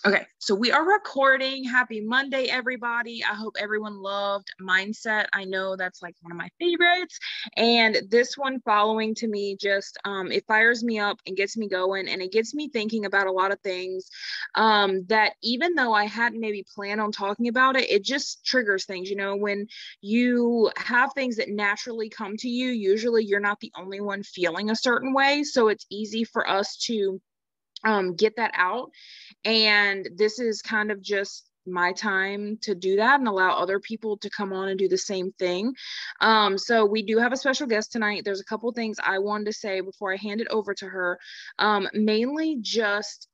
Okay, so we are recording. Happy Monday, everybody. I hope everyone loved Mindset. I know that's like one of my favorites. And this one following to me just it fires me up and gets me going, and it gets me thinking about a lot of things that even though I hadn't maybe planned on talking about it, it just triggers things. You know, when you have things that naturally come to you, usually you're not the only one feeling a certain way. So it's easy for us to get that out. And this is kind of just my time to do that and allow other people to come on and do the same thing. So we do have a special guest tonight. There's a couple things I wanted to say before I hand it over to her. Mainly just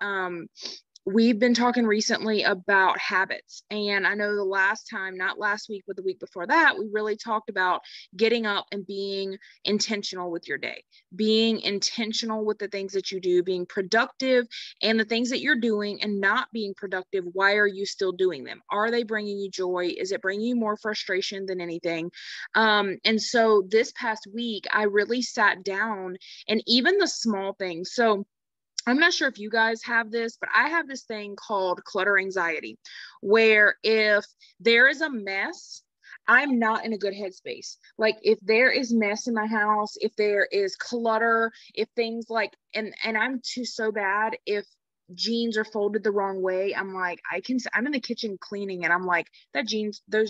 we've been talking recently about habits. And I know the last time, not last week, but the week before that, we really talked about getting up and being intentional with your day, being intentional with the things that you do, being productive, and the things that you're doing and not being productive. Why are you still doing them? Are they bringing you joy? Is it bringing you more frustration than anything? And so this past week, I really sat down, and even the small things. So I'm not sure if you guys have this, but I have this thing called clutter anxiety, where if there is a mess, I'm not in a good headspace. Like if there is mess in my house, if there is clutter, if things like, and I'm too so bad if jeans are folded the wrong way. I'm like, I'm in the kitchen cleaning and I'm like, those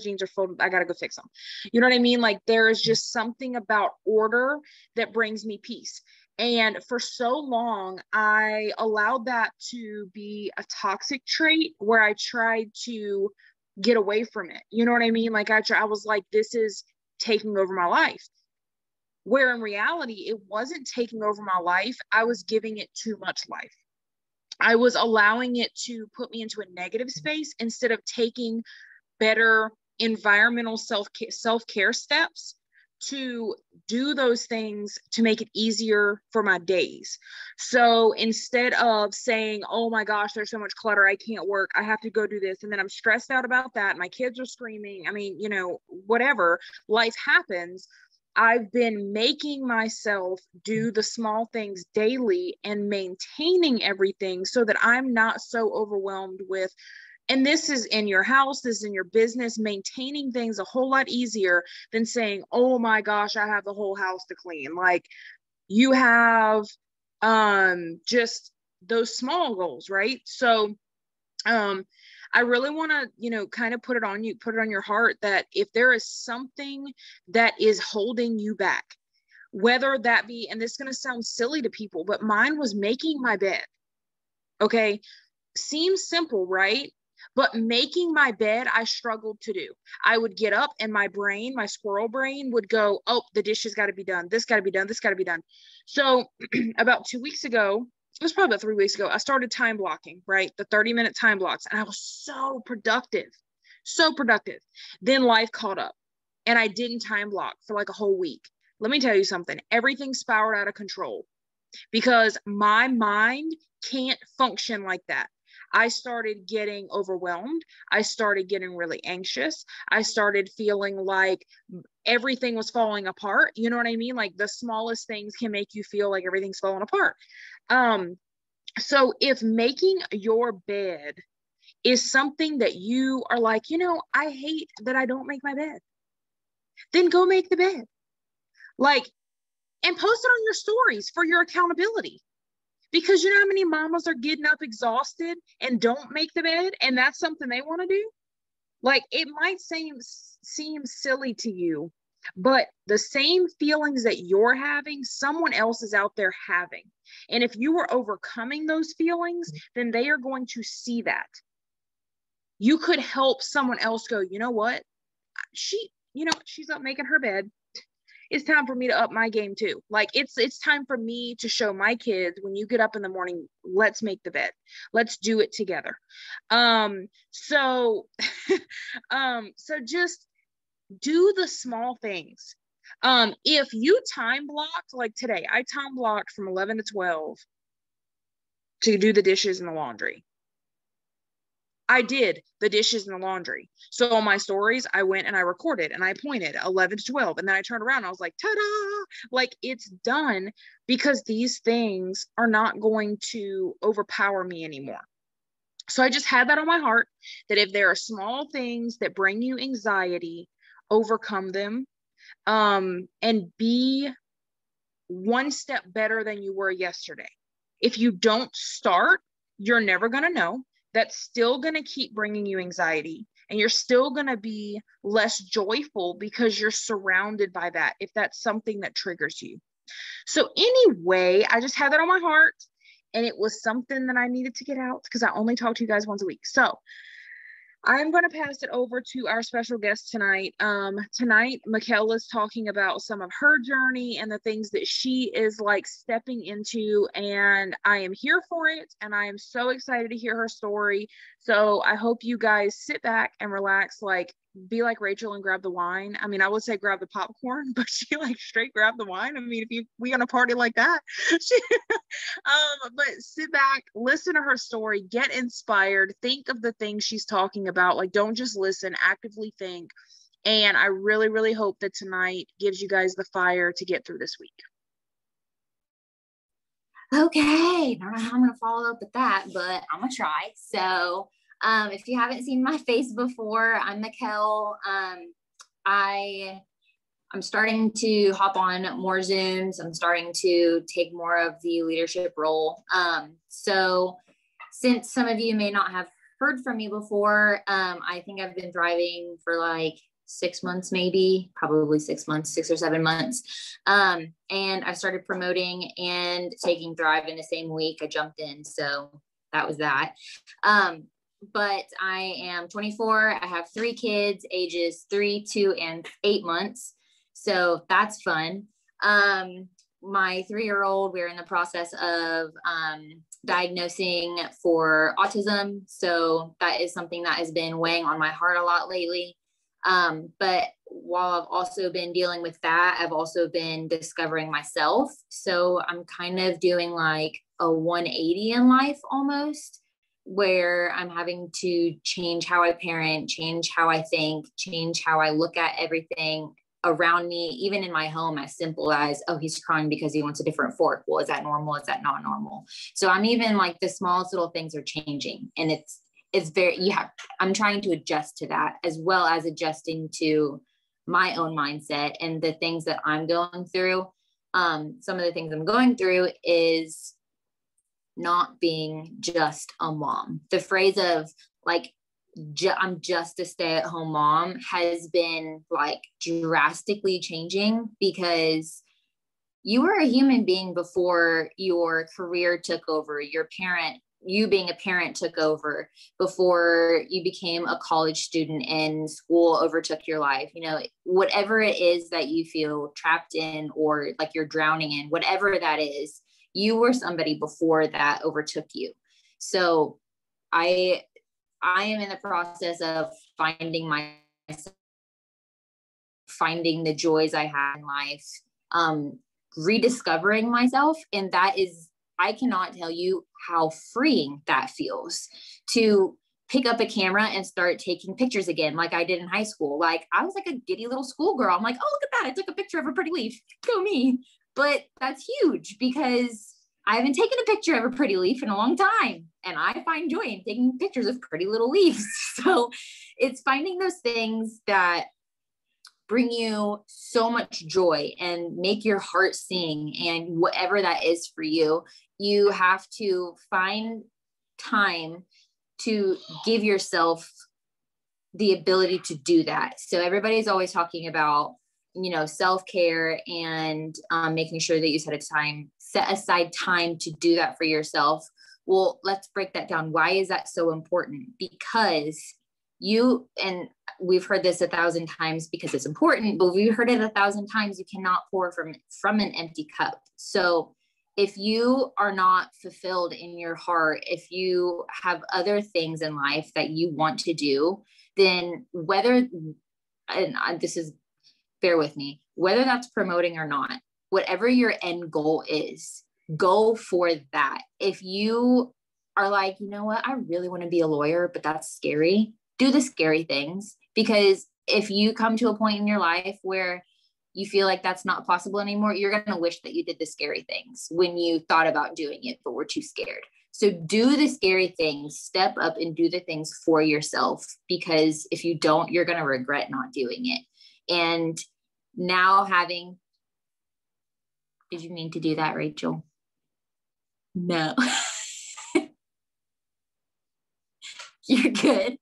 jeans are folded. I got to go fix them. You know what I mean? Like there is just something about order that brings me peace. And for so long, I allowed that to be a toxic trait where I tried to get away from it. You know what I mean? Like I was like, this is taking over my life. Where in reality, it wasn't taking over my life. I was giving it too much life. I was allowing it to put me into a negative space instead of taking better environmental self-care steps to do those things to make it easier for my days. So instead of saying, oh my gosh, there's so much clutter, I can't work, I have to go do this, and then I'm stressed out about that, my kids are screaming, I mean, you know, whatever, life happens. I've been making myself do the small things daily and maintaining everything so that I'm not so overwhelmed with, and this is in your house, this is in your business, maintaining things a whole lot easier than saying, oh my gosh, I have the whole house to clean. Like you have just those small goals, right? So I really want to, you know, kind of put it on your heart that if there is something that is holding you back, whether that be, and this is going to sound silly to people, but mine was making my bed. Okay. Seems simple, right? But making my bed, I struggled to do. I would get up and my brain, my squirrel brain would go, oh, the dishes got to be done. This got to be done. This got to be done. So about 2 weeks ago, it was probably about 3 weeks ago, I started time blocking, right? The 30-minute time blocks. And I was so productive, so productive. Then life caught up and I didn't time block for like a whole week. Let me tell you something. Everything spiraled out of control because my mind can't function like that. I started getting overwhelmed. I started getting really anxious. I started feeling like everything was falling apart. You know what I mean? Like the smallest things can make you feel like everything's falling apart. So if making your bed is something that you are like, you know, I hate that I don't make my bed, then go make the bed. Like, and post it on your stories for your accountability. Because you know how many mamas are getting up exhausted and don't make the bed, and that's something they want to do? Like, it might seem silly to you, but the same feelings that you're having, someone else is out there having. And if you are overcoming those feelings, then they are going to see that. You could help someone else go, you know what? She's up making her bed. It's time for me to up my game too. Like it's time for me to show my kids, when you get up in the morning, let's make the bed. Let's do it together. So just do the small things. If you time blocked, like today, I time blocked from 11 to 12 to do the dishes and the laundry. I did the dishes and the laundry. So on my stories, I went and I recorded and I pointed 11 to 12. And then I turned around and I was like, ta-da, like it's done, because these things are not going to overpower me anymore. So I just had that on my heart, that if there are small things that bring you anxiety, overcome them, and be one step better than you were yesterday. If you don't start, you're never going to know. That's still going to keep bringing you anxiety, and you're still going to be less joyful because you're surrounded by that, if that's something that triggers you. So anyway, I just had that on my heart, and it was something that I needed to get out because I only talk to you guys once a week. So I'm going to pass it over to our special guest tonight. Tonight, Makelle is talking about some of her journey and the things that she is like stepping into, and I am here for it, and I am so excited to hear her story. So I hope you guys sit back and relax, like be like Rachel and grab the wine. I mean, I would say grab the popcorn, but she like straight grab the wine. I mean, if we gonna party like that, she, but sit back, listen to her story, get inspired, think of the things she's talking about. Like, don't just listen, actively think. And I really, really hope that tonight gives you guys the fire to get through this week. Okay, I don't know how I'm going to follow up with that, but I'm going to try. So if you haven't seen my face before, I'm Makelle. I'm starting to hop on more Zooms. I'm starting to take more of the leadership role. So since some of you may not have heard from me before, I think I've been thriving for like 6 months, maybe probably 6 months, 6 or 7 months. And I started promoting and taking Thrive in the same week I jumped in. So that was that. But I am 24. I have 3 kids, ages 3, 2, and 8 months. So that's fun. My 3-year-old, we're in the process of diagnosing for autism. So that is something that has been weighing on my heart a lot lately. But while I've also been dealing with that, I've also been discovering myself. So I'm kind of doing like a 180 in life almost, where I'm having to change how I parent, change how I think, change how I look at everything around me, even in my home, as simple as, oh, he's crying because he wants a different fork. Well, is that normal? Is that not normal? So I'm even like the smallest little things are changing, and it's very, I'm trying to adjust to that, as well as adjusting to my own mindset and the things that I'm going through. Some of the things I'm going through is not being just a mom. The phrase of like, I'm just a stay-at-home mom has been like drastically changing, because you were a human being before your career took over, you being a parent took over, before you became a college student and school overtook your life. You know, whatever it is that you feel trapped in or like you're drowning in, whatever that is, you were somebody before that overtook you. So I am in the process of finding myself, finding the joys I have in life, rediscovering myself. And that is, I cannot tell you how freeing that feels to pick up a camera and start taking pictures again, like I did in high school. Like I was like a giddy little schoolgirl. I'm like, oh, look at that. I took a picture of a pretty leaf. Go me. But that's huge, because I haven't taken a picture of a pretty leaf in a long time. And I find joy in taking pictures of pretty little leaves. So it's finding those things that bring you so much joy and make your heart sing. And whatever that is for you, you have to find time to give yourself the ability to do that. So everybody's always talking about, you know, self-care and making sure that you set aside time to do that for yourself. Well, let's break that down. Why is that so important? Because and we've heard this 1,000 times because it's important, but we've heard it 1,000 times. You cannot pour from an empty cup. So if you are not fulfilled in your heart, if you have other things in life that you want to do, then bear with me, whether that's promoting or not, whatever your end goal is, go for that. If you are like, you know what, I really want to be a lawyer, but that's scary, do the scary things. Because if you come to a point in your life where you feel like that's not possible anymore, you're going to wish that you did the scary things when you thought about doing it, but were too scared. So do the scary things, step up and do the things for yourself, because if you don't, you're going to regret not doing it. And now did you mean to do that, Rachel? No. You're good.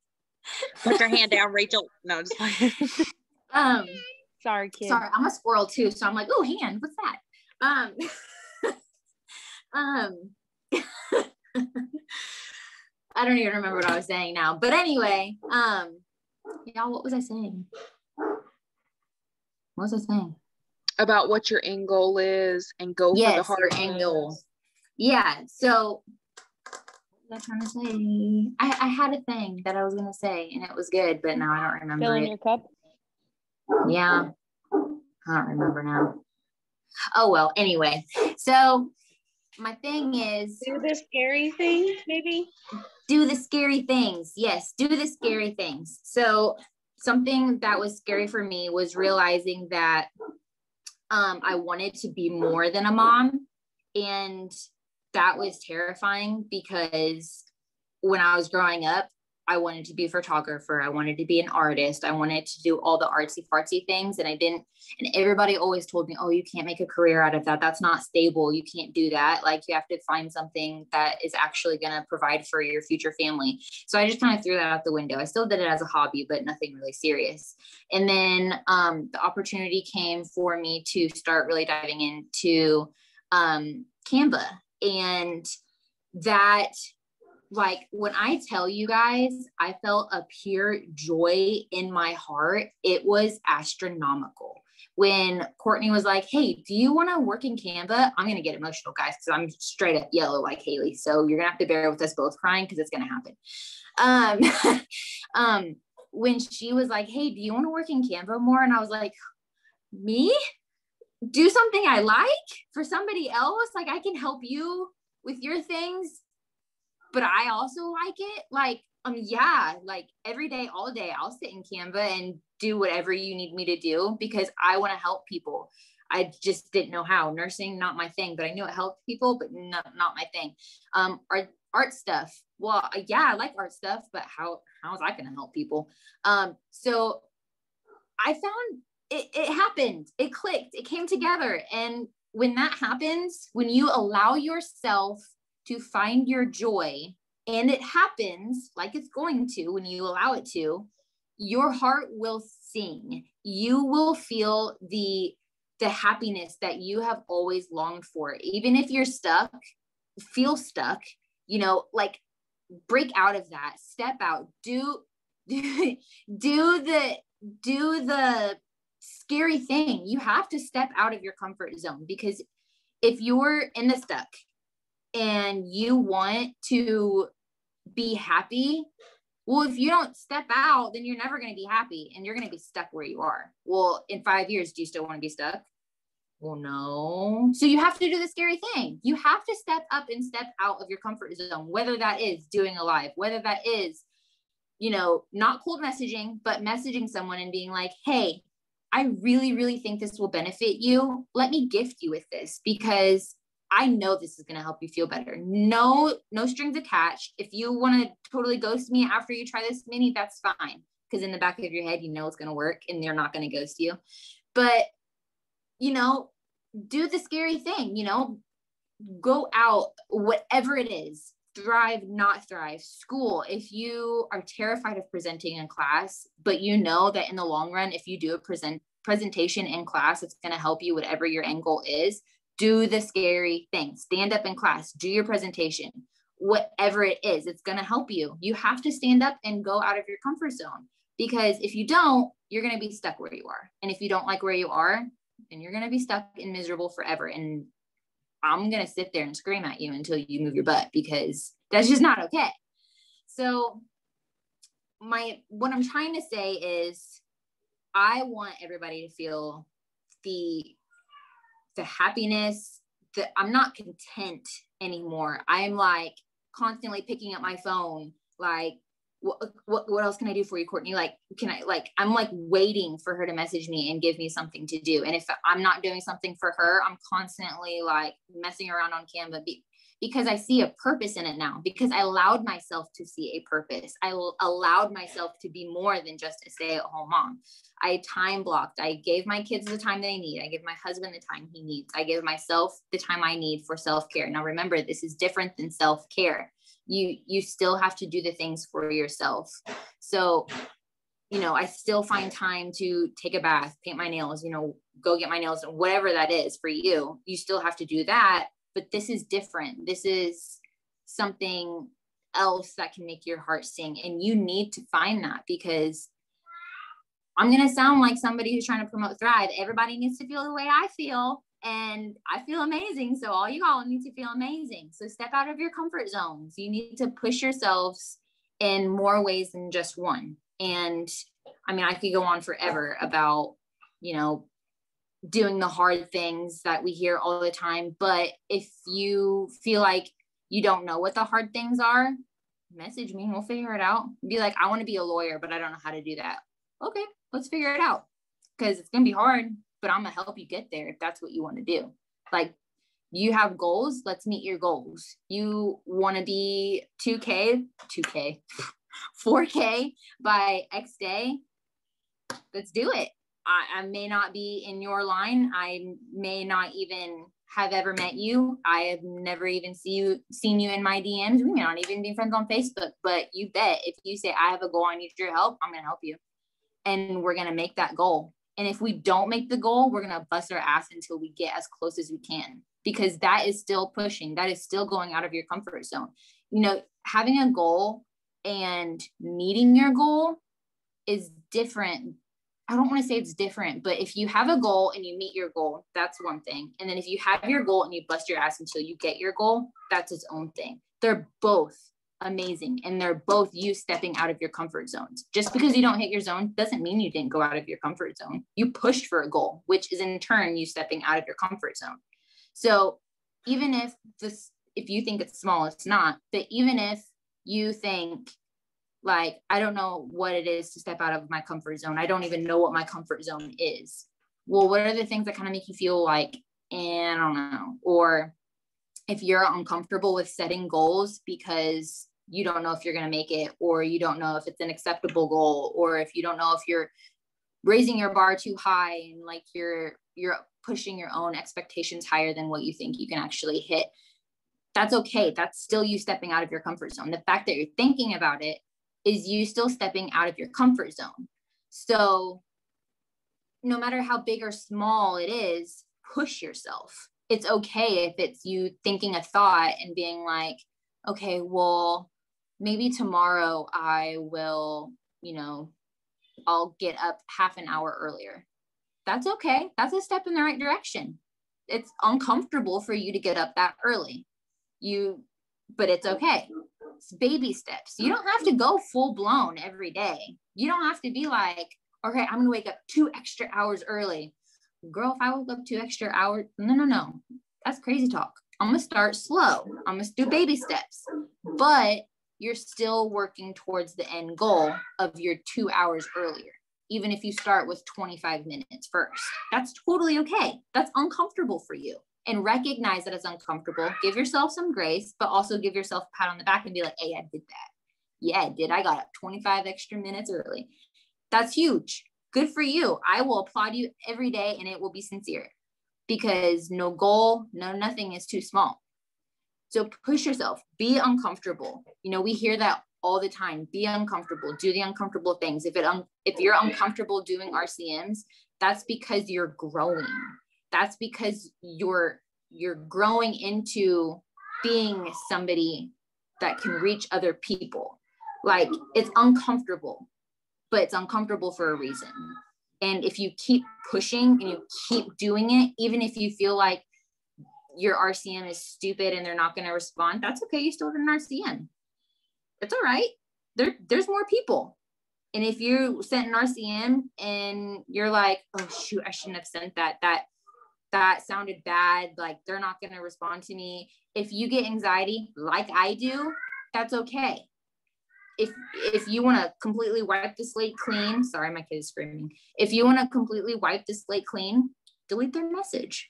Put your hand down, Rachel. No, just like sorry, kid. Sorry, I'm a squirrel too, so I'm like, oh, hand, what's that? I don't even remember what I was saying now. But anyway, y'all, what was I saying? What was I saying? About what your end goal is and go for the hard your end goal. Yeah. So what was I trying to say? I had a thing that I was gonna say and it was good, but now I don't remember. Fill in your cup. Yeah. I don't remember now. Oh well, anyway. So my thing is do the scary things, maybe. Do the scary things. Yes, do the scary things. So something that was scary for me was realizing that I wanted to be more than a mom. And that was terrifying because when I was growing up, I wanted to be a photographer. I wanted to be an artist. I wanted to do all the artsy fartsy things. And I didn't, and everybody always told me, oh, you can't make a career out of that. That's not stable. You can't do that. Like you have to find something that is actually going to provide for your future family. So I just kind of threw that out the window. I still did it as a hobby, but nothing really serious. And then the opportunity came for me to start really diving into Canva. And that, like, when I tell you guys, I felt a pure joy in my heart. It was astronomical. When Courtney was like, hey, do you want to work in Canva? I'm going to get emotional, guys, because I'm straight up yellow like Haley. So you're going to have to bear with us both crying because it's going to happen. When she was like, hey, do you want to work in Canva more? And I was like, me? Do something I like for somebody else? Like, I can help you with your things, but I also like it. Like, yeah, like every day, all day, I'll sit in Canva and do whatever you need me to do because I want to help people. I just didn't know how. Nursing, not my thing, but I knew it helped people, but not my thing. Art stuff. Well, yeah, I like art stuff, but how is I going to help people? So I found it happened. It clicked. It came together. And when that happens, when you allow yourself to find your joy, and it happens like it's going to when you allow it to, your heart will sing. You will feel the happiness that you have always longed for. Even if you're stuck, feel stuck, like break out of that, step out, do the scary thing. You have to step out of your comfort zone, because if you're in the stuck and you want to be happy, well, if you don't step out, then you're never going to be happy and you're going to be stuck where you are. Well, in 5 years, do you still want to be stuck? Well, no. So you have to do the scary thing. You have to step up and step out of your comfort zone, whether that is doing a live, whether that is, not cold messaging, but messaging someone and being like, hey, I really, really think this will benefit you. Let me gift you with this because I know this is going to help you feel better. No strings attached. If you want to totally ghost me after you try this mini, that's fine. Because in the back of your head, it's going to work and they're not going to ghost you. But, do the scary thing, go out, whatever it is, thrive, not thrive, school. If you are terrified of presenting in class, but you know that in the long run, if you do a presentation in class, it's going to help you, whatever your end goal is, do the scary thing, stand up in class, do your presentation, whatever it is, it's going to help you. You have to stand up and go out of your comfort zone, because if you don't, you're going to be stuck where you are. And if you don't like where you are, then you're going to be stuck and miserable forever. And I'm going to sit there and scream at you until you move your butt, because that's just not okay. So what I'm trying to say is I want everybody to feel the happiness that I'm not content anymore. I'm like constantly picking up my phone. Like, what else can I do for you, Courtney? Like, I'm like waiting for her to message me and give me something to do. And if I'm not doing something for her, I'm constantly like messing around on Canva because I see a purpose in it now, because I allowed myself to see a purpose. I allowed myself to be more than just a stay-at-home mom. I time blocked. I gave my kids the time they need. I give my husband the time he needs. I give myself the time I need for self-care. Now, remember, this is different than self-care. You still have to do the things for yourself. So, I still find time to take a bath, paint my nails, go get my nails, whatever that is for you. You still have to do that. But this is different. This is something else that can make your heart sing. And you need to find that, because I'm going to sound like somebody who's trying to promote Thrive. Everybody needs to feel the way I feel. And I feel amazing. So all you all need to feel amazing. So step out of your comfort zones. You need to push yourselves in more ways than just one. And I mean, I could go on forever about, doing the hard things that we hear all the time. But if you feel like you don't know what the hard things are, message me. We'll figure it out. Be like, I want to be a lawyer, but I don't know how to do that. Okay, let's figure it out, because it's going to be hard, but I'm going to help you get there if that's what you want to do. Like, you have goals. Let's meet your goals. You want to be 4K by X day. Let's do it. I may not be in your line. I may not even have ever met you. I have never even seen you in my DMs. We may not even be friends on Facebook, but you bet if you say, I have a goal, I need your help, I'm going to help you. And we're going to make that goal. And if we don't make the goal, we're going to bust our ass until we get as close as we can, because that is still pushing. That is still going out of your comfort zone. Having a goal and meeting your goal is different. I don't want to say it's different, but if you have a goal and you meet your goal, that's one thing. And then if you have your goal and you bust your ass until you get your goal, that's its own thing. They're both amazing. And they're both you stepping out of your comfort zones. Just because you don't hit your zone doesn't mean you didn't go out of your comfort zone. You pushed for a goal, which is in turn you stepping out of your comfort zone. So even if you think it's small, it's not. But even if you think, like, I don't know what it is to step out of my comfort zone. I don't even know what my comfort zone is. Well, what are the things that kind of make you feel like, I don't know. Or if you're uncomfortable with setting goals because you don't know if you're going to make it, or you don't know if it's an acceptable goal, or if you don't know if you're raising your bar too high and like you're pushing your own expectations higher than what you think you can actually hit. That's okay. That's still you stepping out of your comfort zone. The fact that you're thinking about it is you still stepping out of your comfort zone. So no matter how big or small it is, push yourself. It's okay if it's you thinking a thought and being like, okay, well, maybe tomorrow I will, I'll get up half an hour earlier. That's okay. That's a step in the right direction. It's uncomfortable for you to get up that early. But it's okay. It's baby steps. You don't have to go full blown every day. You don't have to be like, okay, I'm going to wake up 2 extra hours early. Girl, if I woke up 2 extra hours, no. That's crazy talk. I'm going to start slow. I'm going to do baby steps, but you're still working towards the end goal of your 2 hours earlier. Even if you start with 25 minutes first, that's totally okay. That's uncomfortable for you. And recognize that it's uncomfortable. Give yourself some grace, but also give yourself a pat on the back and be like, hey, I did that. Yeah, I did. I got up 25 extra minutes early. That's huge. Good for you. I will applaud you every day, and it will be sincere, because no goal, no nothing is too small. So push yourself. Be uncomfortable. We hear that all the time. Be uncomfortable. Do the uncomfortable things. If you're uncomfortable doing RCMs, that's because you're growing. That's because you're growing into being somebody that can reach other people. Like, it's uncomfortable, but it's uncomfortable for a reason. And if you keep pushing and you keep doing it, even if you feel like your RCM is stupid and they're not going to respond, that's okay. You still did an RCM. It's all right. There's more people. And if you sent an RCM and you're like, oh shoot, I shouldn't have sent that. That sounded bad. Like, they're not going to respond to me. If you get anxiety like I do, that's okay. If you want to completely wipe the slate clean, sorry, my kid is screaming. If you want to completely wipe the slate clean, delete their message.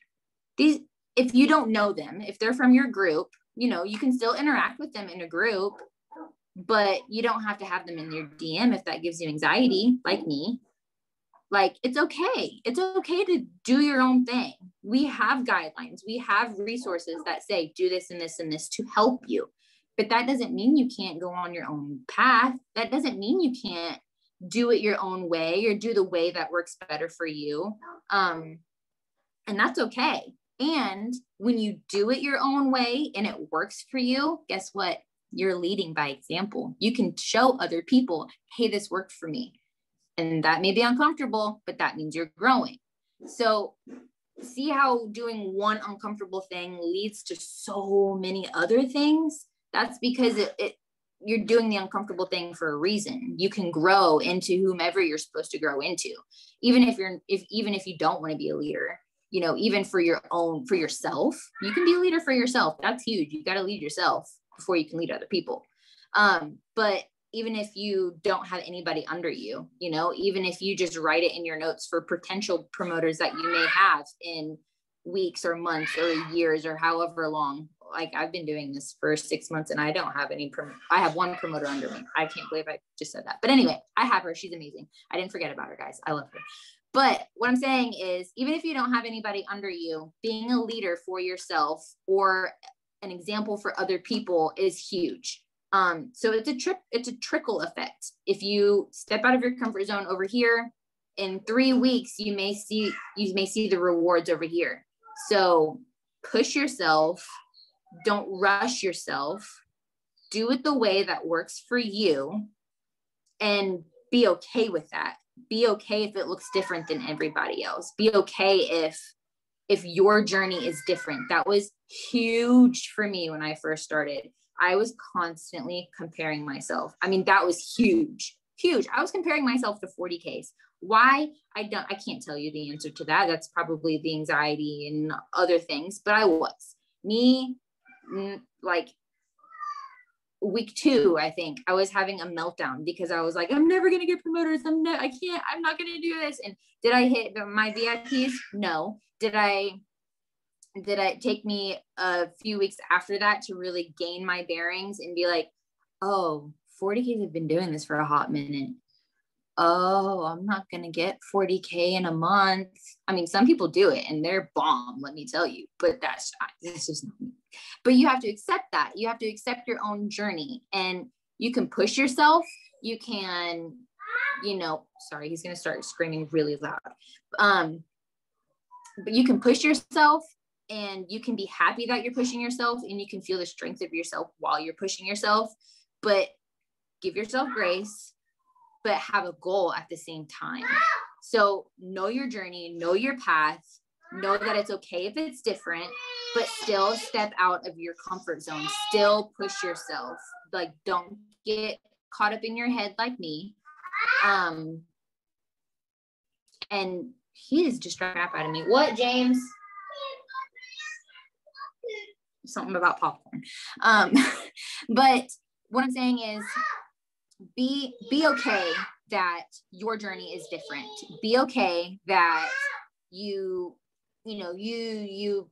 If you don't know them, if they're from your group, you know, you can still interact with them in a group, but you don't have to have them in your DM if that gives you anxiety, like me. Like, it's okay. It's okay to do your own thing. We have guidelines. We have resources that say, do this and this and this to help you. But that doesn't mean you can't go on your own path. That doesn't mean you can't do it your own way or do the way that works better for you. And that's okay. And when you do it your own way and it works for you, guess what? You're leading by example. You can show other people, hey, this worked for me. And that may be uncomfortable, but that means you're growing. So see how doing one uncomfortable thing leads to so many other things? That's because you're doing the uncomfortable thing for a reason. You can grow into whomever you're supposed to grow into. Even if you don't want to be a leader, you know, even for yourself, you can be a leader for yourself. That's huge. You got to lead yourself before you can lead other people. But even if you don't have anybody under you, you know, even if you just write it in your notes for potential promoters that you may have in weeks or months or years or however long. Like, I've been doing this for 6 months and I don't have I have one promoter under me. I can't believe I just said that. But anyway, I have her. She's amazing. I didn't forget about her, guys. I love her. But what I'm saying is, even if you don't have anybody under you, being a leader for yourself or an example for other people is huge. So it's a trickle effect. If you step out of your comfort zone over here, in 3 weeks, you may see the rewards over here. So push yourself, don't rush yourself, do it the way that works for you, and be okay with that. Be okay if it looks different than everybody else. Be okay if your journey is different. That was huge for me when I first started. I was constantly comparing myself. I mean, that was huge. I was comparing myself to 40Ks. Why? I can't tell you the answer to that. That's probably the anxiety and other things, but I was. Like week 2, I think I was having a meltdown because I was like, I'm never going to get promoters. I'm not going to do this. And did I hit my VIPs? No. Did it take me a few weeks after that to really gain my bearings and be like, oh, 40Ks have been doing this for a hot minute. Oh, I'm not going to get 40K in a month. I mean, some people do it and they're bomb, let me tell you, but that's just not me. But you have to accept that. You have to accept your own journey, and you can push yourself. You can, sorry, he's going to start screaming really loud. But you can push yourself, and you can be happy that you're pushing yourself, and you can feel the strength of yourself while you're pushing yourself, but give yourself grace, but have a goal at the same time. So know your journey, know your path, know that it's okay if it's different, but still step out of your comfort zone, still push yourself. Like, don't get caught up in your head like me. And he is just trying to crap out of me. What, James? Something about popcorn. But what I'm saying is, be okay that your journey is different. Be okay that you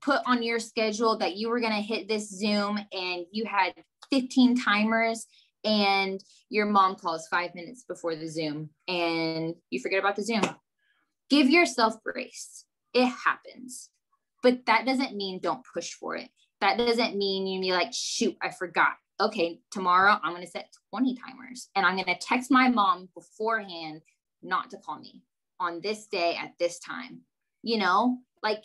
put on your schedule that you were going to hit this Zoom and you had 15 timers, and your mom calls 5 minutes before the Zoom and you forget about the Zoom. Give yourself grace. It happens. But that doesn't mean don't push for it. That doesn't mean you be like, shoot, I forgot. Okay, tomorrow I'm going to set 20 timers and I'm going to text my mom beforehand not to call me on this day at this time. Like,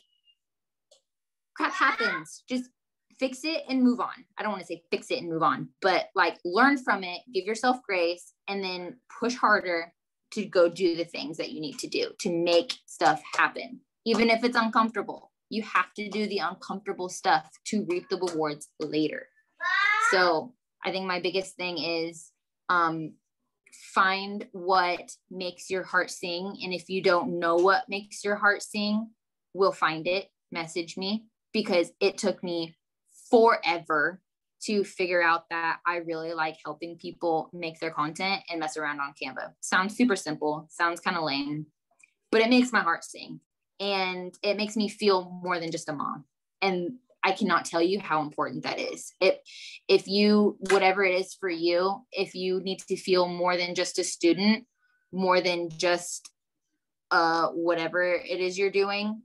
crap happens. Just fix it and move on. I don't want to say fix it and move on, but like, learn from it, give yourself grace, and then push harder to go do the things that you need to do to make stuff happen. Even if it's uncomfortable, you have to do the uncomfortable stuff to reap the rewards later. So I think my biggest thing is find what makes your heart sing. And if you don't know what makes your heart sing, we'll find it. Message me, because it took me forever to figure out that I really like helping people make their content and mess around on Canva. Sounds super simple, sounds kind of lame, but it makes my heart sing. And it makes me feel more than just a mom. And I cannot tell you how important that is. If you, whatever it is for you, if you need to feel more than just a student, more than just whatever it is you're doing,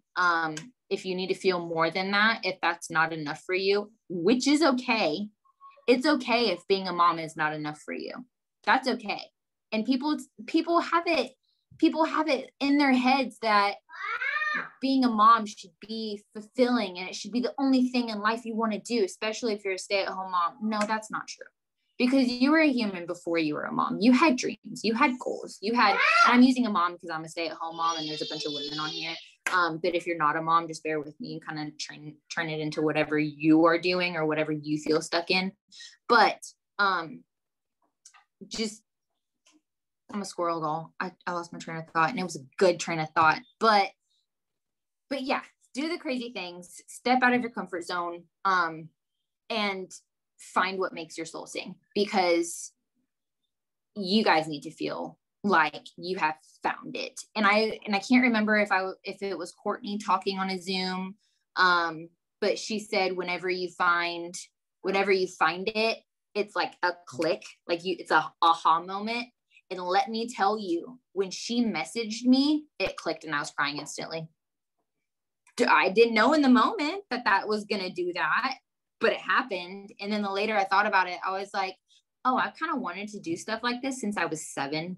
if you need to feel more than that, if that's not enough for you, which is okay. It's okay if being a mom is not enough for you. That's okay. And people have it in their heads that being a mom should be fulfilling and it should be the only thing in life you want to do, especially if you're a stay-at-home mom. No, that's not true. Because you were a human before you were a mom. You had dreams, you had goals, you had, and I'm using a mom because I'm a stay-at-home mom and there's a bunch of women on here. But if you're not a mom, just bear with me and kind of turn it into whatever you are doing or whatever you feel stuck in. But just, I'm a squirrel doll. I lost my train of thought, and it was a good train of thought. But yeah, do the crazy things, step out of your comfort zone, and find what makes your soul sing, because you guys need to feel like you have found it. And I can't remember if it was Courtney talking on a Zoom, but she said whenever you find it, it's like a click, like it's a aha moment. And let me tell you, when she messaged me, it clicked and I was crying instantly. I didn't know in the moment that was going to do that, but it happened. And then the later I thought about it, I was like, oh, I kind of wanted to do stuff like this since I was 7.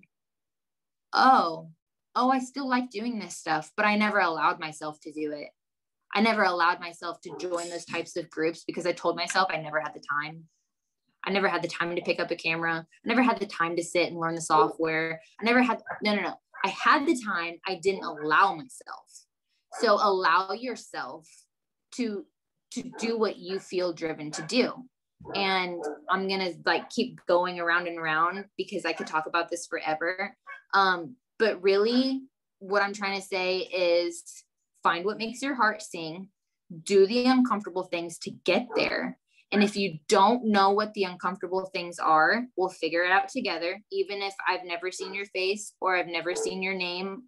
Oh, I still like doing this stuff, but I never allowed myself to do it. I never allowed myself to join those types of groups because I told myself I never had the time. I never had the time to pick up a camera. I never had the time to sit and learn the software. No. I had the time. I didn't allow myself. So allow yourself to do what you feel driven to do. And I'm going to keep going around and around because I could talk about this forever. But really what I'm trying to say is find what makes your heart sing, do the uncomfortable things to get there. And if you don't know what the uncomfortable things are, we'll figure it out together. Even if I've never seen your face or I've never seen your name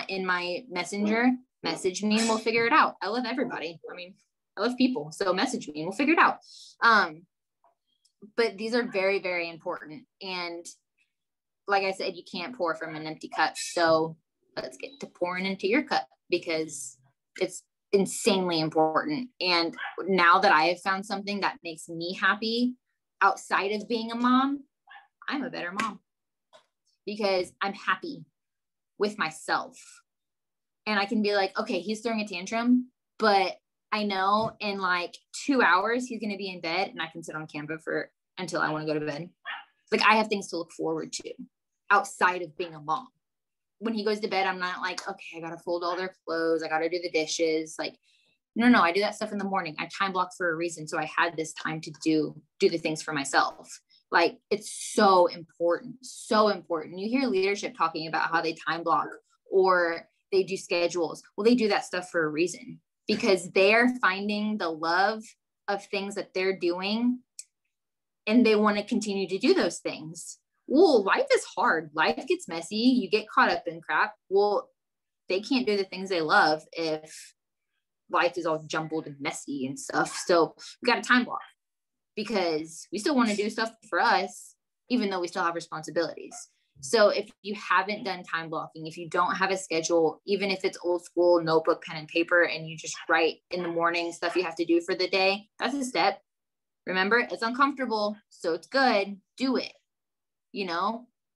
in my messenger, message me and we'll figure it out. I love everybody. I mean, I love people. So message me and we'll figure it out. But these are very, very important. And like I said, you can't pour from an empty cup. So let's get to pouring into your cup because it's insanely important. And now that I have found something that makes me happy outside of being a mom, I'm a better mom because I'm happy with myself. And I can be like, okay, he's throwing a tantrum, but I know in 2 hours, he's going to be in bed and I can sit on Canva until I want to go to bed. I have things to look forward to outside of being a mom. When he goes to bed, I'm not like, okay, I got to fold all their clothes. I got to do the dishes. No, I do that stuff in the morning. I time block for a reason. So I had this time to do the things for myself. It's so important, so important. You hear leadership talking about how they time block or they do schedules. Well, they do that stuff for a reason because they're finding the love of things that they're doing and they want to continue to do those things. Well, life is hard. Life gets messy. You get caught up in crap. Well, they can't do the things they love if life is all jumbled and messy and stuff. So we got a time block because we still want to do stuff for us, even though we still have responsibilities. So if you haven't done time blocking, if you don't have a schedule, even if it's old school notebook, pen and paper, and you just write in the morning stuff you have to do for the day, that's a step. Remember, it's uncomfortable, so it's good. Do it.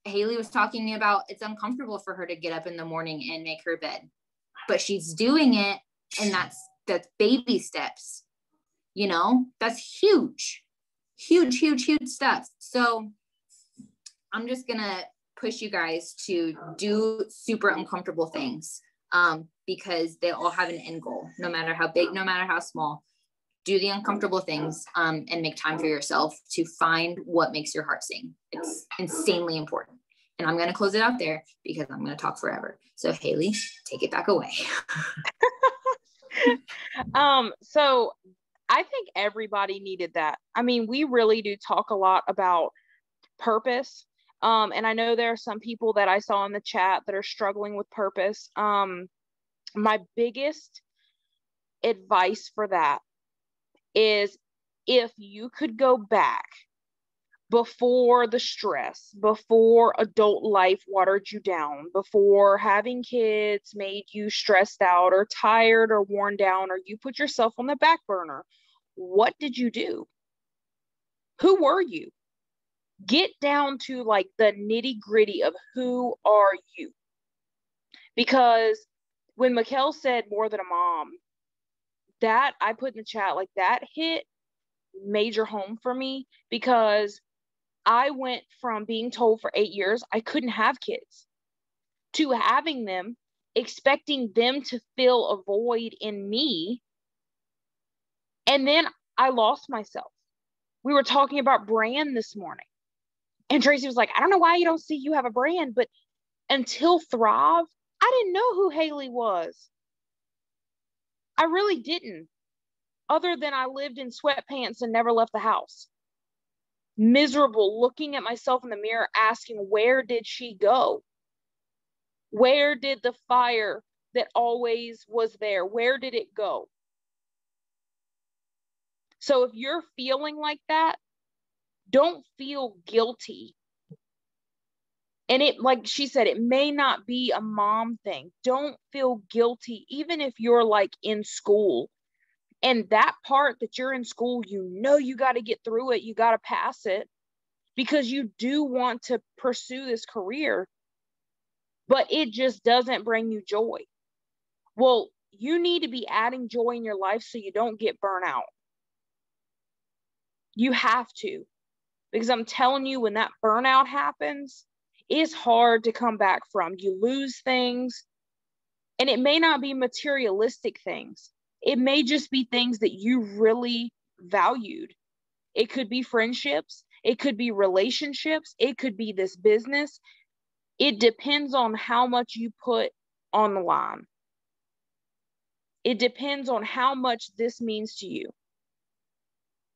Haley was talking to me about it's uncomfortable for her to get up in the morning and make her bed, but she's doing it. And that's baby steps, that's huge stuff. So I'm just going to push you guys to do super uncomfortable things, because they all have an end goal, no matter how big, no matter how small. Do the uncomfortable things, and make time for yourself to find what makes your heart sing. It's insanely important. And I'm going to close it out there because I'm going to talk forever. So Haley, take it back away. So I think everybody needed that. I mean, we really do talk a lot about purpose. And I know there are some people that I saw in the chat that are struggling with purpose. My biggest advice for that is if you could go back before the stress, before adult life watered you down, before having kids made you stressed out or tired or worn down, or you put yourself on the back burner, what did you do? Who were you? Get down to like the nitty gritty of who are you? Because when Makelle said more than a mom, that I put in the chat, like that hit major home for me, because I went from being told for 8 years I couldn't have kids to having them, expecting them to fill a void in me. And then I lost myself. We were talking about brand this morning. And Tracy was like, I don't know why you don't see you have a brand, but until Thrive, I didn't know who Haley was. I really didn't, other than I lived in sweatpants and never left the house. Miserable, looking at myself in the mirror, asking, where did she go? Where did the fire that always was there, where did it go? So if you're feeling like that, don't feel guilty. And it, like she said, it may not be a mom thing. Don't feel guilty, even if you're like in school. And that part that you're in school, you know, you got to get through it. You got to pass it because you do want to pursue this career, but it just doesn't bring you joy. Well, you need to be adding joy in your life so you don't get burnt out. You have to, because I'm telling you, when that burnout happens, it's hard to come back from. You lose things, and it may not be materialistic things. It may just be things that you really valued. It could be friendships. It could be relationships. It could be this business. It depends on how much you put on the line. It depends on how much this means to you.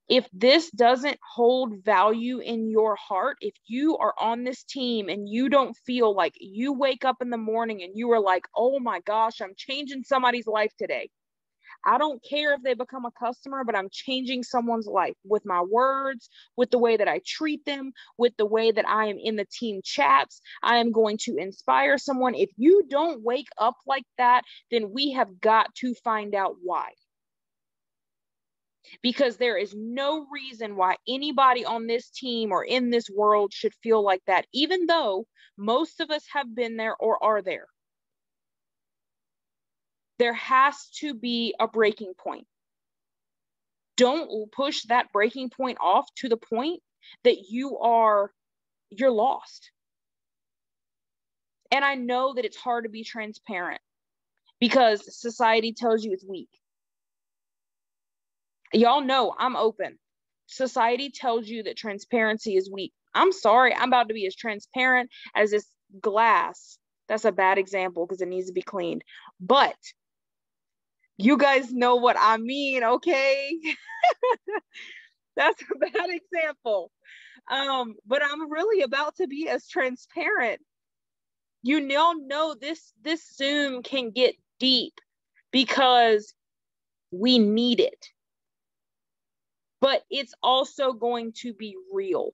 If this doesn't hold value in your heart, if you are on this team and you don't feel like you wake up in the morning and you are like, oh my gosh, I'm changing somebody's life today. I don't care if they become a customer, but I'm changing someone's life with my words, with the way that I treat them, with the way that I am in the team chats. I am going to inspire someone. If you don't wake up like that, then we have got to find out why. Because there is no reason why anybody on this team or in this world should feel like that, even though most of us have been there or are there. There has to be a breaking point. Don't push that breaking point off to the point that you're lost. And I know that it's hard to be transparent because society tells you it's weak. Y'all know I'm open. Society tells you that transparency is weak. I'm sorry, I'm about to be as transparent as this glass. That's a bad example because it needs to be cleaned. But you guys know what I mean, okay? That's a bad example. But I'm really about to be as transparent. You know this Zoom can get deep because we need it. But it's also going to be real.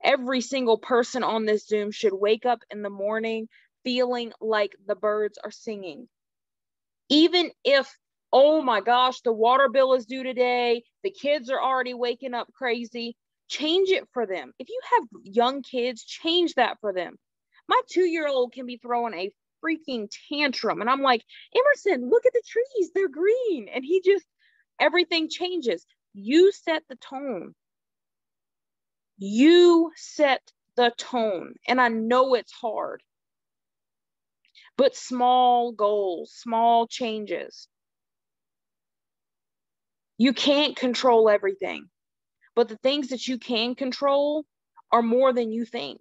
Every single person on this Zoom should wake up in the morning feeling like the birds are singing. Even if, oh my gosh, the water bill is due today, the kids are already waking up crazy, change it for them. If you have young kids, change that for them. My 2-year-old can be throwing a freaking tantrum. And I'm like, Emerson, look at the trees. They're green. And everything changes. You set the tone. You set the tone. And I know it's hard. But small goals, small changes. You can't control everything. But the things that you can control are more than you think.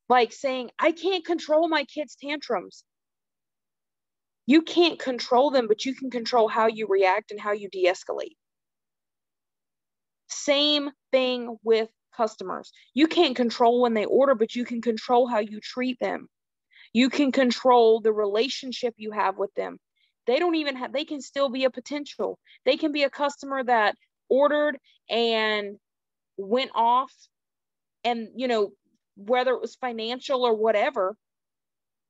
Like saying, I can't control my kids' tantrums. You can't control them, but you can control how you react and how you de-escalate. Same thing with customers. You can't control when they order, but you can control how you treat them. You can control the relationship you have with them. They don't even have, they can still be a potential. They can be a customer that ordered and went off, and, you know, whether it was financial or whatever,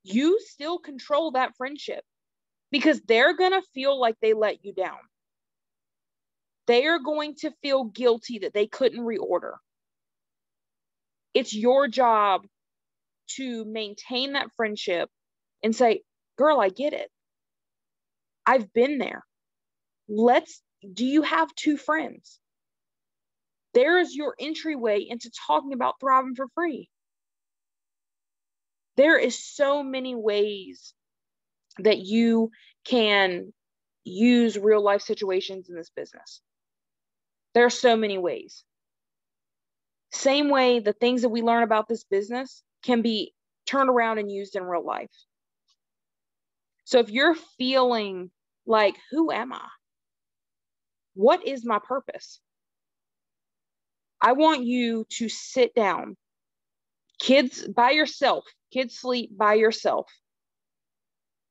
you still control that friendship, because they're going to feel like they let you down. They are going to feel guilty that they couldn't reorder. It's your job to maintain that friendship and say, girl, I get it. I've been there. Do you have two friends? There's your entryway into talking about thriving for free. There is so many ways that you can use real life situations in this business. There are so many ways. Same way the things that we learn about this business can be turned around and used in real life. So if you're feeling like, who am I? What is my purpose? I want you to sit down. Kids, by yourself. Kids sleep by yourself.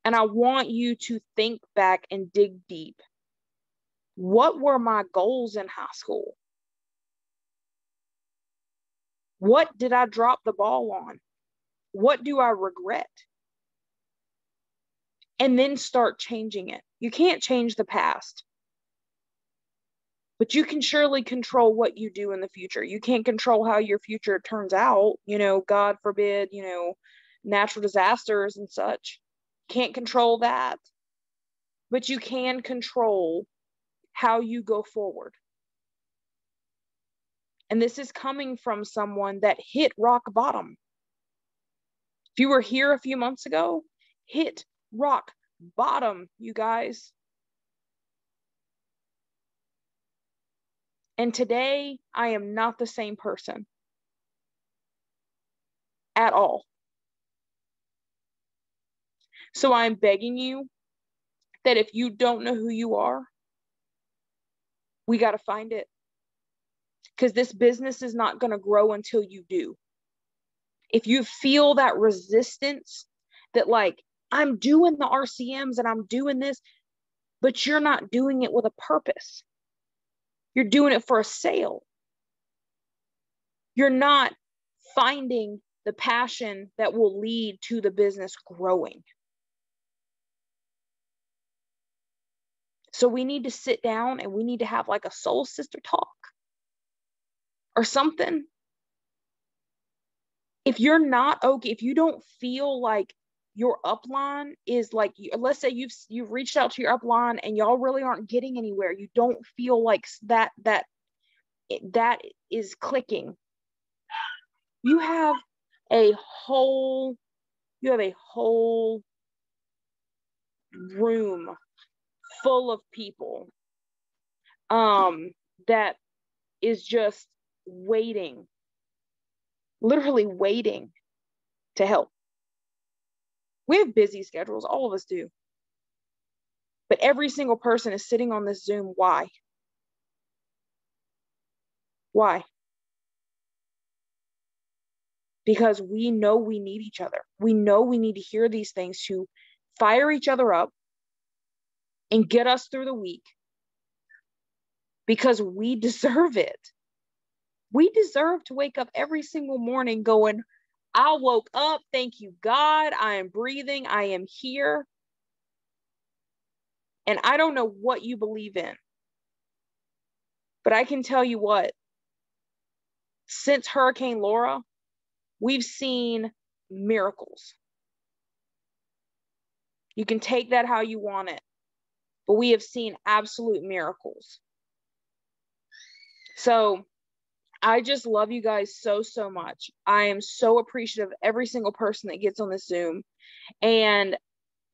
And I want you to think back and dig deep. What were my goals in high school? What did I drop the ball on? What do I regret? And then start changing it. You can't change the past, but you can surely control what you do in the future. You can't control how your future turns out, you know, God forbid, you know, natural disasters and such. Can't control that, but you can control how you go forward. And this is coming from someone that hit rock bottom. If you were here a few months ago, hit rock bottom, you guys. And today, I am not the same person at all. So I'm begging you that if you don't know who you are, we got to find it. Because this business is not going to grow until you do. If you feel that resistance, that like, I'm doing the RCMs and I'm doing this, but you're not doing it with a purpose. You're doing it for a sale. You're not finding the passion that will lead to the business growing. So we need to sit down and we need to have like a soul sister talk or something. If you're not okay, if you don't feel like your upline is like, let's say you've reached out to your upline and y'all really aren't getting anywhere. You don't feel like that is clicking. You have a whole room full of people that is just waiting, literally waiting to help. We have busy schedules, all of us do. But every single person is sitting on this Zoom. Why? Why? Because we know we need each other. We know we need to hear these things to fire each other up and get us through the week, because we deserve it. We deserve to wake up every single morning going, I woke up, thank you, God, I am breathing, I am here. And I don't know what you believe in, but I can tell you what, since Hurricane Laura, we've seen miracles. You can take that how you want it, but we have seen absolute miracles. So I just love you guys so, so much. I am so appreciative of every single person that gets on this Zoom. And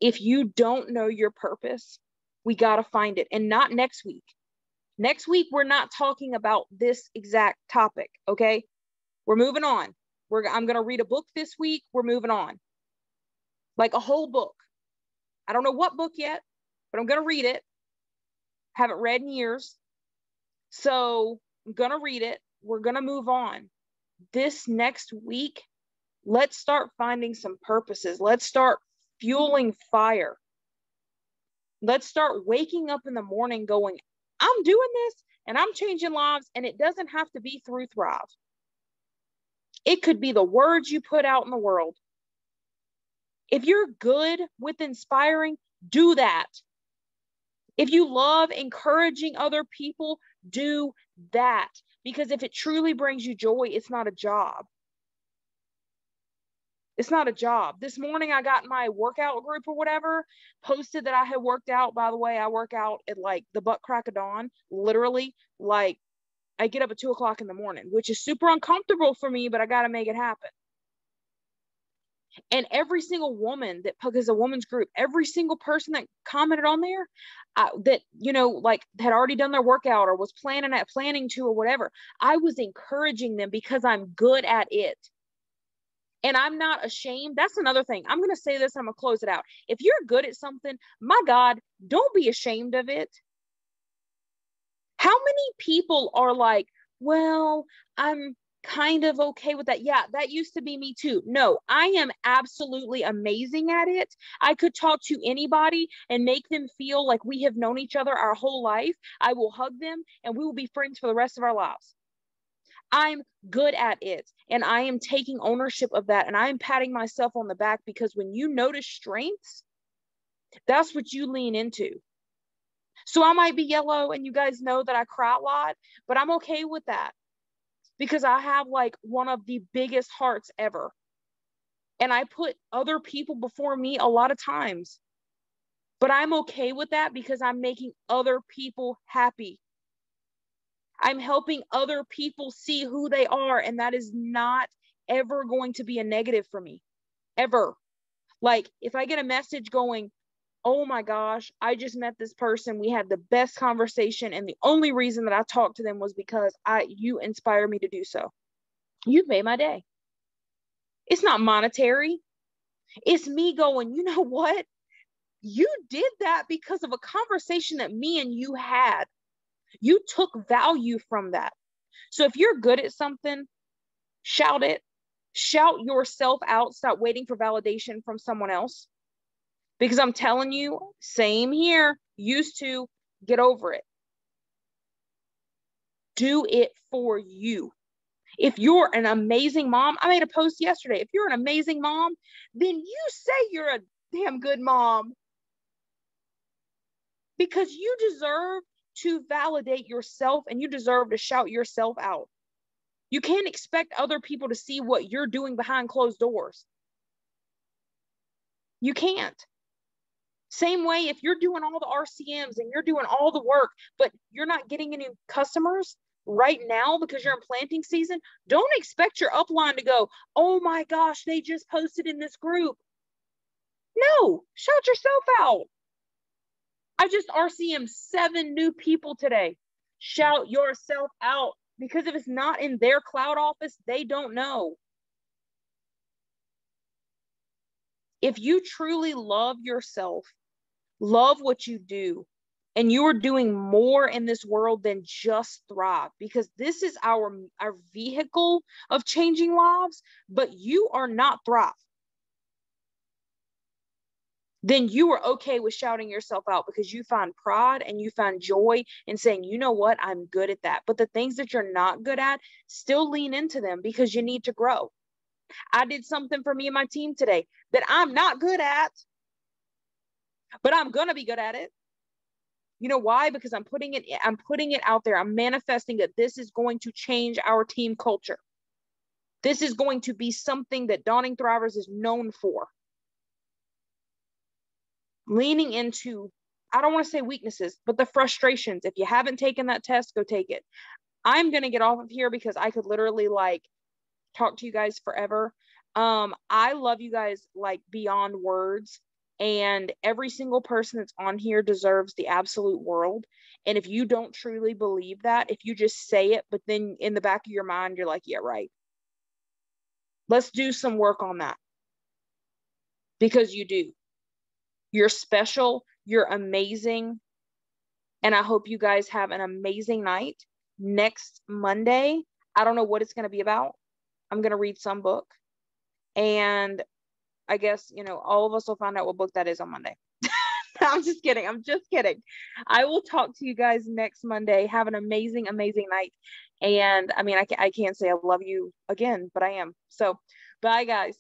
if you don't know your purpose, we got to find it. And not next week. Next week, we're not talking about this exact topic, okay? We're moving on. I'm going to read a book this week. We're moving on. Like a whole book. I don't know what book yet, but I'm going to read it. Haven't read in years. So I'm going to read it. We're going to move on. This next week, let's start finding some purposes. Let's start fueling fire. Let's start waking up in the morning going, I'm doing this and I'm changing lives. And it doesn't have to be through Thrive. It could be the words you put out in the world. If you're good with inspiring, do that. If you love encouraging other people, do that. Because if it truly brings you joy, it's not a job. It's not a job. This morning, I got my workout group or whatever, posted that I had worked out. By the way, I work out at like the butt crack of dawn, literally. Like, I get up at 2 o'clock in the morning, which is super uncomfortable for me, but I got to make it happen. And every single woman that, because a woman's group, every single person that commented on there, that, you know, like had already done their workout or was planning to or whatever, I was encouraging them because I'm good at it. And I'm not ashamed. That's another thing. I'm going to say this, I'm going to close it out. If you're good at something, my God, don't be ashamed of it. How many people are like, well, I'm kind of okay with that. Yeah, that used to be me too. No, I am absolutely amazing at it. I could talk to anybody and make them feel like we have known each other our whole life. I will hug them and we will be friends for the rest of our lives. I'm good at it. And I am taking ownership of that. And I am patting myself on the back, because when you notice strengths, that's what you lean into. So I might be yellow, and you guys know that I cry a lot, but I'm okay with that, because I have like one of the biggest hearts ever. And I put other people before me a lot of times, but I'm okay with that because I'm making other people happy. I'm helping other people see who they are. And that is not ever going to be a negative for me, ever. Like if I get a message going, oh my gosh, I just met this person, we had the best conversation, and the only reason that I talked to them was because you inspired me to do so. You've made my day. It's not monetary. It's me going, you know what? You did that because of a conversation that me and you had. You took value from that. So if you're good at something, shout it. Shout yourself out. Stop waiting for validation from someone else. Because I'm telling you, same here, used to, get over it. Do it for you. If you're an amazing mom, I made a post yesterday. If you're an amazing mom, then you say you're a damn good mom. Because you deserve to validate yourself and you deserve to shout yourself out. You can't expect other people to see what you're doing behind closed doors. You can't. Same way, if you're doing all the RCMs and you're doing all the work, but you're not getting any customers right now because you're in planting season, don't expect your upline to go, oh my gosh, they just posted in this group. No, shout yourself out. I just RCM 7 new people today. Shout yourself out, because if it's not in their cloud office, they don't know. If you truly love yourself, love what you do, and you are doing more in this world than just thrive, because this is our vehicle of changing lives, but you are not thrive, then you are okay with shouting yourself out, because you find pride and you find joy in saying, you know what, I'm good at that. But the things that you're not good at, still lean into them, because you need to grow. I did something for me and my team today that I'm not good at, but I'm going to be good at it. You know why? Because I'm putting it out there. I'm manifesting that this is going to change our team culture. This is going to be something that Dawning Thrivers is known for. Leaning into, I don't want to say weaknesses, but the frustrations. If you haven't taken that test, go take it. I'm going to get off of here because I could literally like talk to you guys forever. I love you guys like beyond words. And every single person that's on here deserves the absolute world. And if you don't truly believe that, if you just say it, but then in the back of your mind, you're like, yeah, right. Let's do some work on that. Because you do. You're special. You're amazing. And I hope you guys have an amazing night. Next Monday, I don't know what it's going to be about. I'm going to read some book. And I guess, all of us will find out what book that is on Monday. I'm just kidding. I'm just kidding. I will talk to you guys next Monday. Have an amazing, amazing night. And I mean, I can't say I love you again, but I am. So bye, guys.